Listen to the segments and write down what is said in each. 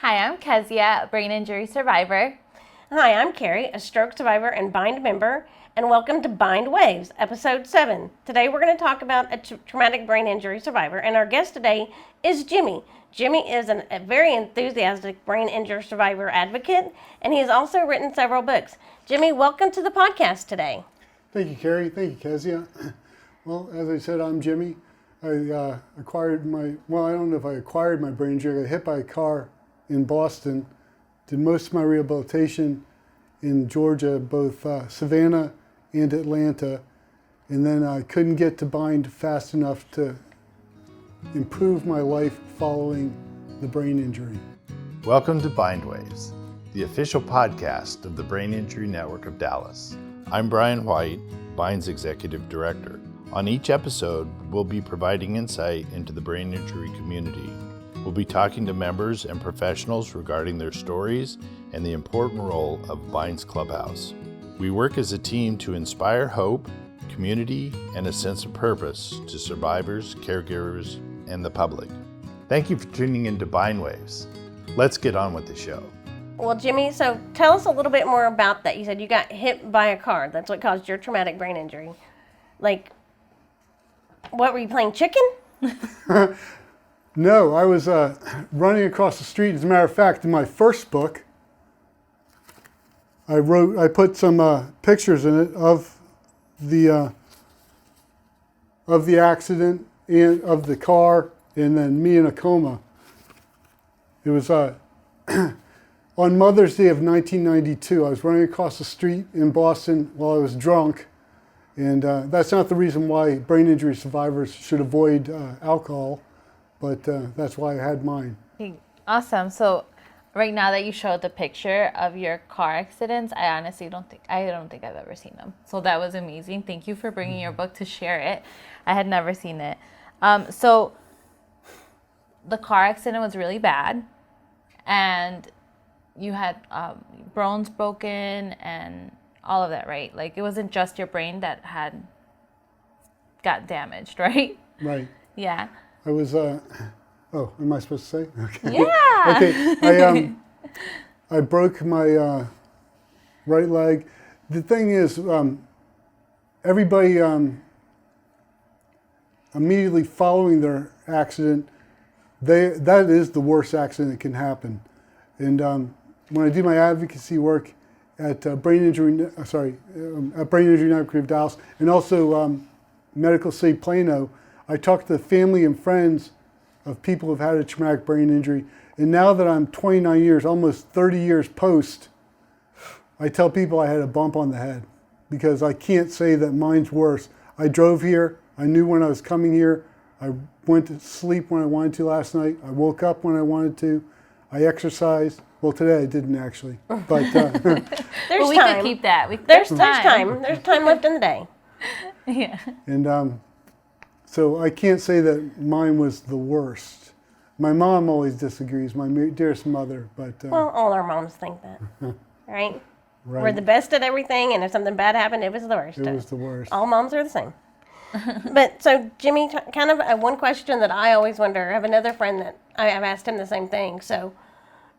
Hi, I'm Kezia, a brain injury survivor. Hi, I'm Carrie, a stroke survivor and Bind member, and welcome to Bindwaves, episode 7. Today we're going to talk about a traumatic brain injury survivor, and our guest today is Jimmy. Jimmy is a very enthusiastic brain injury survivor advocate, and he has also written several books. Jimmy, welcome to the podcast today. Thank you, Carrie. Thank you, Kezia. Well, as I said, I'm Jimmy. I acquired my brain injury. I got hit by a car in Boston, did most of my rehabilitation in Georgia, both Savannah and Atlanta, and then I couldn't get to Bind fast enough to improve my life following the brain injury. Welcome to Bindwaves, the official podcast of the Brain Injury Network of Dallas. I'm Brian White, Bind's Executive Director. On each episode, we'll be providing insight into the brain injury community. We'll be talking to members and professionals regarding their stories and the important role of Bind's Clubhouse. We work as a team to inspire hope, community, and a sense of purpose to survivors, caregivers, and the public. Thank you for tuning into Bindwaves. Let's get on with the show. Well, Jimmy, so tell us a little bit more about that. You said you got hit by a car. That's what caused your traumatic brain injury. Like, what, were you playing chicken? No, I was running across the street. As a matter of fact, in my first book, I put some pictures in it of the accident and of the car, and then me in a coma. It was on Mother's Day of 1992. I was running across the street in Boston while I was drunk, and that's not the reason why brain injury survivors should avoid alcohol. But that's why I had mine. Awesome. So right now that you showed the picture of your car accidents, I honestly don't think I've ever seen them. So that was amazing. Thank you for bringing your book to share it. I had never seen it. So the car accident was really bad, and you had bones broken and all of that, right? Like, it wasn't just your brain that got damaged, right? Right. Yeah. I was, am I supposed to say? Okay. Yeah. Okay, I broke my right leg. The thing is, everybody immediately following their accident, that is the worst accident that can happen. And when I do my advocacy work at Brain Injury Network of Dallas, and also Medical City Plano, I talk to the family and friends of people who've had a traumatic brain injury. And now that I'm 29 years, almost 30 years post, I tell people I had a bump on the head because I can't say that mine's worse. I drove here. I knew when I was coming here. I went to sleep when I wanted to last night. I woke up when I wanted to. I exercised. Well, today I didn't actually. But There's we time. could keep that. There's time. There's time left in the day. Yeah. And so I can't say that mine was the worst. My mom always disagrees, my dearest mother, but... Well, all our moms think that, right? Right. We're the best at everything, and if something bad happened, it was the worst. It was the worst. All moms are the same. But so, Jimmy, kind of one question that I always wonder, I have another friend that I've asked him the same thing. So,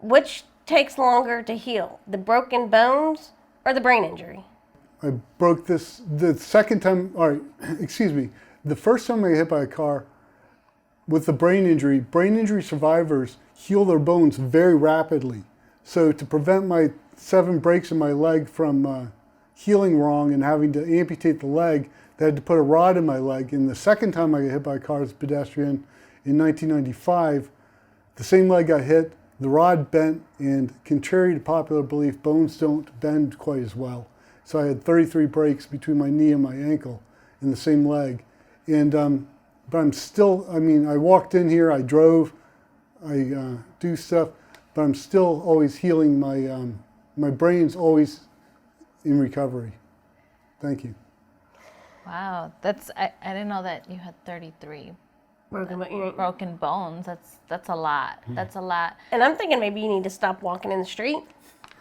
which takes longer to heal, the broken bones or the brain injury? I broke this the second time, the first time I got hit by a car with the brain injury survivors heal their bones very rapidly. So to prevent my 7 breaks in my leg from healing wrong and having to amputate the leg, they had to put a rod in my leg. And the second time I got hit by a car as a pedestrian in 1995, the same leg got hit, the rod bent, and contrary to popular belief, bones don't bend quite as well. So I had 33 breaks between my knee and my ankle in the same leg. And but I'm still, I walked in here, I drove, I do stuff, but I'm still always healing. My brain's always in recovery. Thank you. Wow, I didn't know that you had 33 broken bones. That's a lot. That's a lot. And I'm thinking maybe you need to stop walking in the street.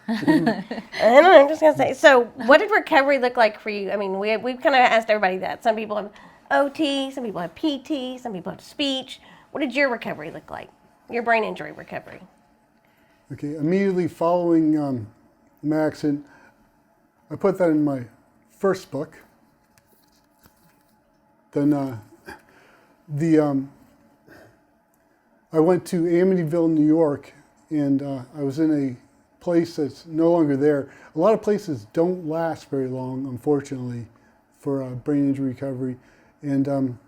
I don't know, I'm just going to say. So what did recovery look like for you? I mean, we've kind of asked everybody that. Some people have OT, some people have PT, some people have speech. What did your recovery look like? Your brain injury recovery? Okay, immediately following my accident, I put that in my first book. Then I went to Amityville, New York, and I was in a place that's no longer there. A lot of places don't last very long, unfortunately, for brain injury recovery. And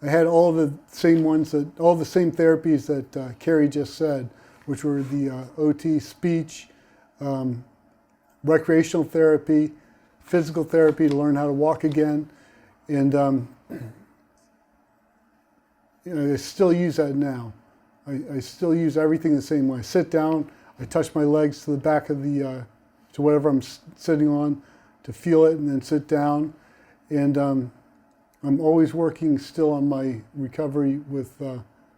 I had all the same therapies that Carrie just said, which were the OT, speech, recreational therapy, physical therapy to learn how to walk again. And I still use that now. I still use everything the same way. I sit down, I touch my legs to the back of to whatever I'm sitting on to feel it, and then sit down. And I'm always working still on my recovery with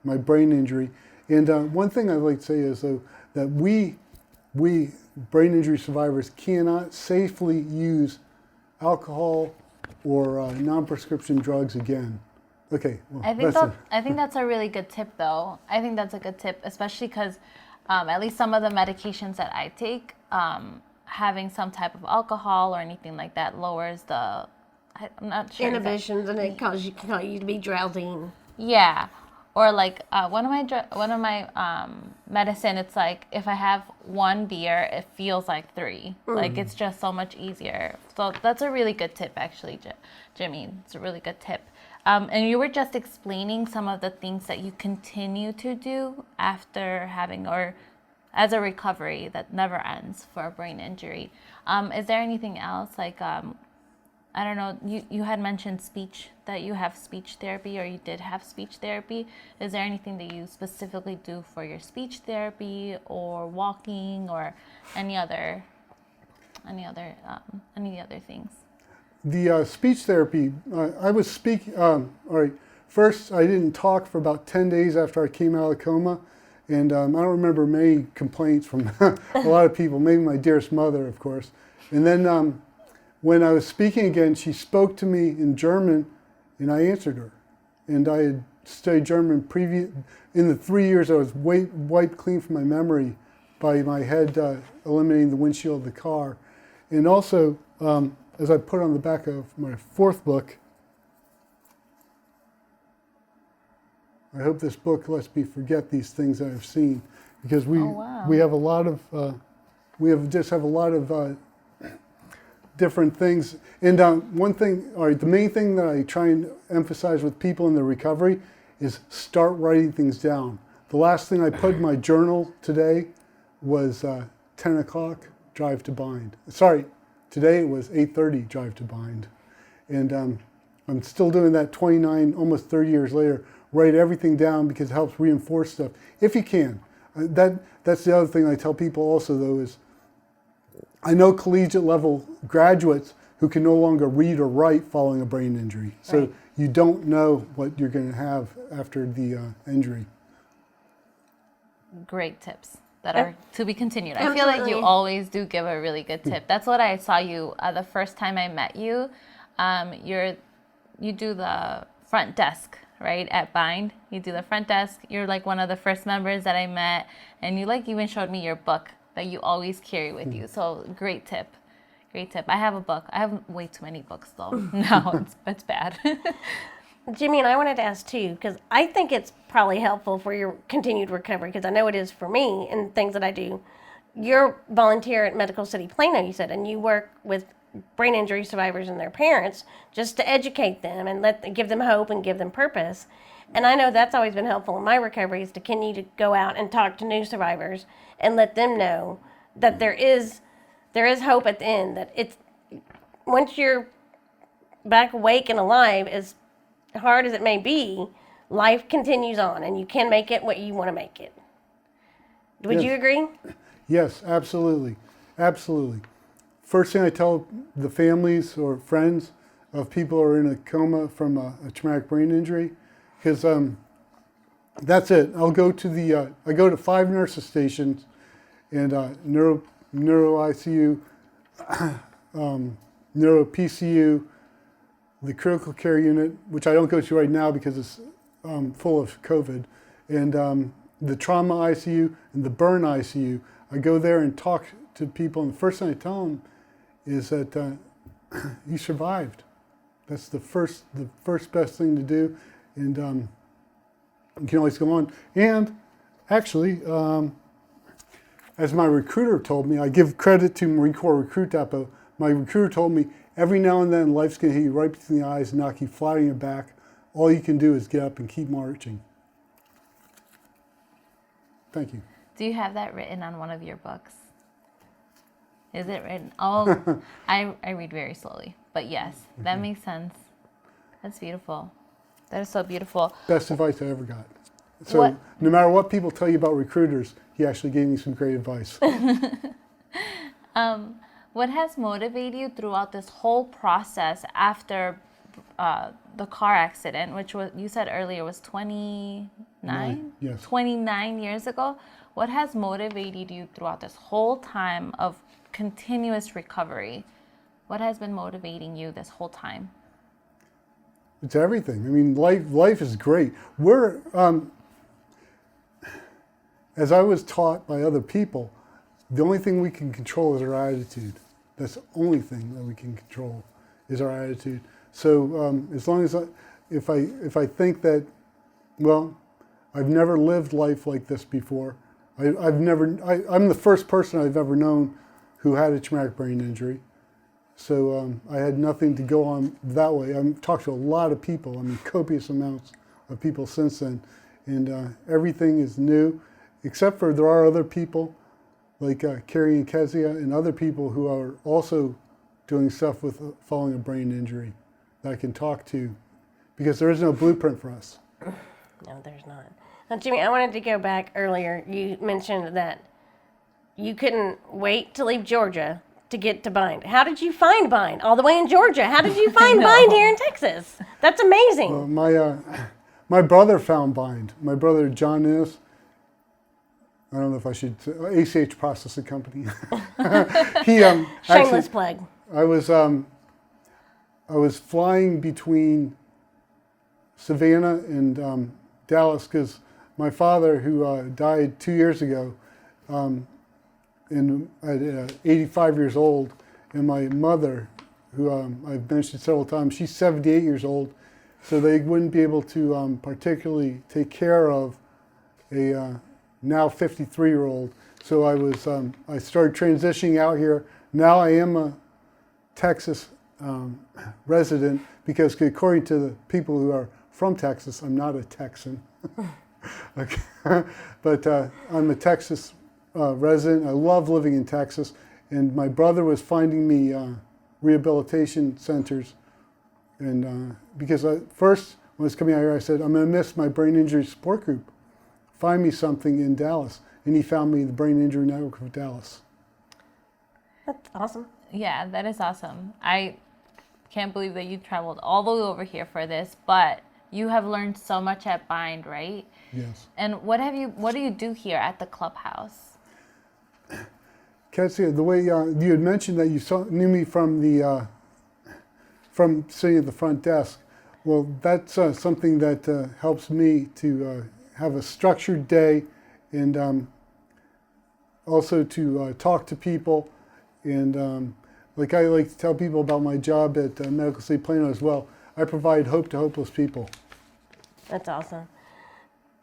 my brain injury. And one thing I'd like to say is, though, that we brain injury survivors cannot safely use alcohol or non-prescription drugs again. Okay, well, I think that's a really good tip, though. I think that's a good tip, especially because at least some of the medications that I take, having some type of alcohol or anything like that lowers the, I'm not sure. Inhibitions, and it causes you to be drowsy. Yeah, or like one of my medicine. It's like if I have one beer, it feels like three. Like it's just so much easier. So that's a really good tip, actually, Jimmy. It's a really good tip. And you were just explaining some of the things that you continue to do after having or as a recovery that never ends for a brain injury. Is there anything else like? I don't know, you had mentioned speech, that you have speech therapy, or you did have speech therapy. Is there anything that you specifically do for your speech therapy or walking or any other things? The speech therapy, I was speaking, all right, first I didn't talk for about 10 days after I came out of coma, and I don't remember many complaints from a lot of people, maybe my dearest mother, of course. And then when I was speaking again, she spoke to me in German, and I answered her. And I had studied German in the 3 years I was wiped clean from my memory by my head eliminating the windshield of the car. And also, as I put on the back of my fourth book, I hope this book lets me forget these things that I've seen, because we have a lot of different things. And one thing, all right, the main thing that I try and emphasize with people in their recovery is start writing things down. The last thing I put in my journal today was 10 o'clock, drive to bind. Sorry, today it was 8:30, drive to bind. And I'm still doing that 29, almost 30 years later. Write everything down because it helps reinforce stuff, if you can. That's the other thing I tell people also, though, is I know collegiate level graduates who can no longer read or write following a brain injury. So Right. You don't know what you're going to have after the injury. Great tips that are to be continued. I feel like you Absolutely. always do give a really good tip. That's what I saw you the first time I met you. You do the front desk, right, at Bind. You do the front desk. You're like one of the first members that I met, and you like even showed me your book that you always carry with you. So great tip. Great tip. I have a book. I have way too many books though. No, it's bad. Jimmy, and I wanted to ask too, because I think it's probably helpful for your continued recovery, because I know it is for me and things that I do. You're volunteer at Medical City Plano, you said, and you work with brain injury survivors and their parents just to educate them and give them hope and give them purpose. And I know that's always been helpful in my recovery, is to continue to go out and talk to new survivors and let them know that there is hope at the end, that it's, once you're back awake and alive, as hard as it may be, life continues on and you can make it what you want to make it. Would Yes. you agree? Yes, absolutely. Absolutely. First thing I tell the families or friends of people who are in a coma from a traumatic brain injury, because that's it. I'll go to I go to 5 nurses stations and neuro ICU, neuro PCU, the critical care unit, which I don't go to right now because it's full of COVID, and the trauma ICU and the burn ICU. I go there and talk to people, and the first thing I tell them is that you survived. That's the first best thing to do, and you can always go on. And actually, as my recruiter told me, I give credit to Marine Corps Recruit Depot. My recruiter told me, every now and then life's going to hit you right between the eyes and knock you flat on your back. All you can do is get up and keep marching. Thank you. Do you have that written on one of your books? Is it written? Oh, I read very slowly, but yes, that makes sense. That's beautiful. That is so beautiful. Best advice I ever got. So What- no matter what people tell you about recruiters, he actually gave me some great advice. What has motivated you throughout this whole process after the car accident, which was, you said earlier, was 29? Yes. 29 years ago. What has motivated you throughout this whole time of continuous recovery? What has been motivating you this whole time? It's everything. I mean, life is great. We're, as I was taught by other people, the only thing we can control is our attitude. That's the only thing that we can control is our attitude. So as long as if I think that, well, I've never lived life like this before. I'm the first person I've ever known who had a traumatic brain injury. So I had nothing to go on that way. I've talked to a lot of people, I mean, copious amounts of people since then. And everything is new, except for there are other people like Carrie and Kezia and other people who are also doing stuff with following a brain injury that I can talk to, because there is no blueprint for us. No, there's not. Now, Jimmy, I wanted to go back earlier. You mentioned that you couldn't wait to leave Georgia to get to Bind. How did you find Bind all the way in Georgia? How did you find Bind here in Texas? That's amazing. My brother found Bind. My brother John is. I don't know if I should say, ACH Processing Company. He Shameless plug. I was flying between Savannah and Dallas because my father, who died 2 years ago, at 85 years old, and my mother, who I've mentioned several times, she's 78 years old, so they wouldn't be able to particularly take care of a now 53-year-old. So I started transitioning out here. Now I am a Texas resident because according to the people who are from Texas, I'm not a Texan. Okay. But I'm a Texas resident. I love living in Texas. And my brother was finding me rehabilitation centers. And because first, when I was coming out here, I said, I'm going to miss my brain injury support group. Find me something in Dallas. And he found me the Brain Injury Network of Dallas. That's awesome. Yeah, that is awesome. I can't believe that you traveled all the way over here for this, but you have learned so much at Bind, right? Yes. And what do you do here at the clubhouse? Kezia, the way you had mentioned that you knew me from sitting at the front desk. Well, that's something that helps me to have a structured day, and also to talk to people. And like I like to tell people about my job at Medical City Plano as well. I provide hope to hopeless people. That's awesome.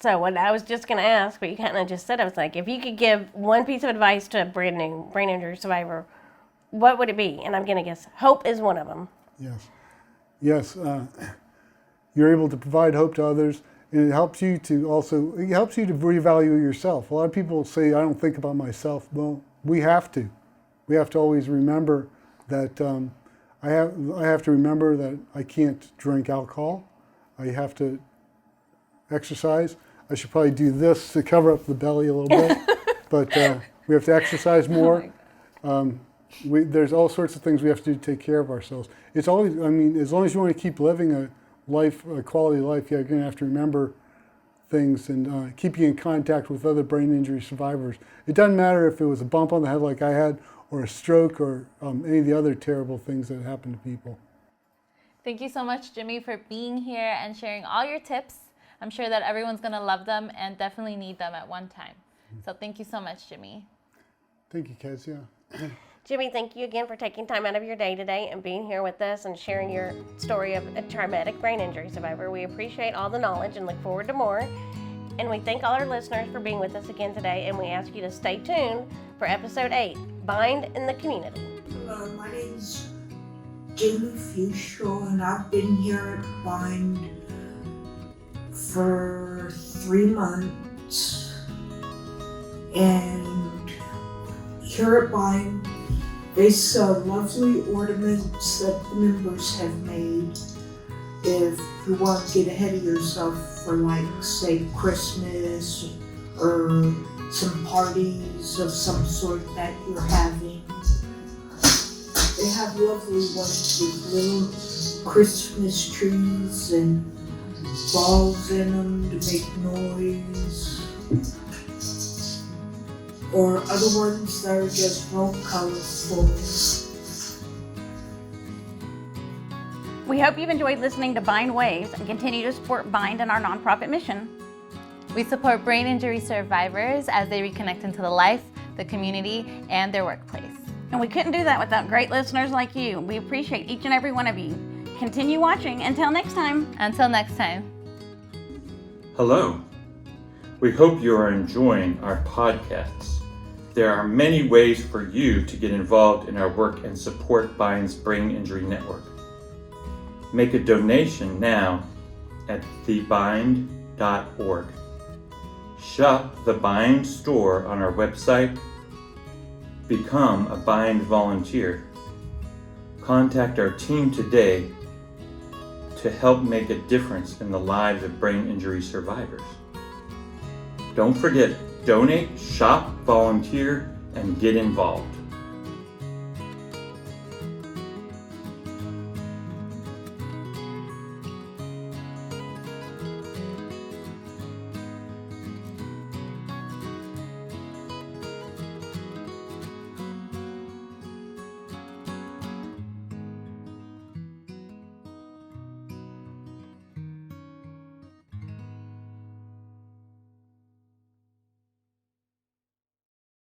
So what I was just going to ask, but you kind of just said, I was like, if you could give one piece of advice to a brand new brain injury survivor, what would it be? And I'm going to guess hope is one of them. Yes. Yes. You're able to provide hope to others, and it helps you to reevaluate yourself. A lot of people say, I don't think about myself. Well, we have to. We have to always remember that I have to remember that I can't drink alcohol. I have to exercise. I should probably do this to cover up the belly a little bit, but we have to exercise more. There's all sorts of things we have to do to take care of ourselves. It's always, I mean, as long as you want to keep living a quality life, you're going to have to remember things and keep you in contact with other brain injury survivors. It doesn't matter if it was a bump on the head like I had, or a stroke, or any of the other terrible things that happen to people. Thank you so much, Jimmy, for being here and sharing all your tips I'm sure that everyone's going to love them and definitely need them at one time. So thank you so much, Jimmy. Thank you, Kezia. Jimmy, thank you again for taking time out of your day today and being here with us and sharing your story of a traumatic brain injury survivor. We appreciate all the knowledge and look forward to more. And we thank all our listeners for being with us again today, and we ask you to stay tuned for episode 8, Bind in the Community. Hello, my name's Jamie Fuchsel, and I've been here at Bind for 3 months. And here at Bind, they sell lovely ornaments that the members have made. If you want to get ahead of yourself for, like, say, Christmas or some parties of some sort that you're having. They have lovely ones with little Christmas trees and balls in them to make noise. Or other ones that are just real colorful. We hope you've enjoyed listening to Bind Waves and continue to support Bind and our nonprofit mission. We support brain injury survivors as they reconnect into the life, the community, and their workplace. And we couldn't do that without great listeners like you. We appreciate each and every one of you. Continue watching. Until next time. Until next time. Hello. We hope you are enjoying our podcasts. There are many ways for you to get involved in our work and support Bind's Brain Injury Network. Make a donation now at thebind.org. Shop the Bind store on our website. Become a Bind volunteer. Contact our team today to help make a difference in the lives of brain injury survivors. Don't forget, donate, shop, volunteer, and get involved.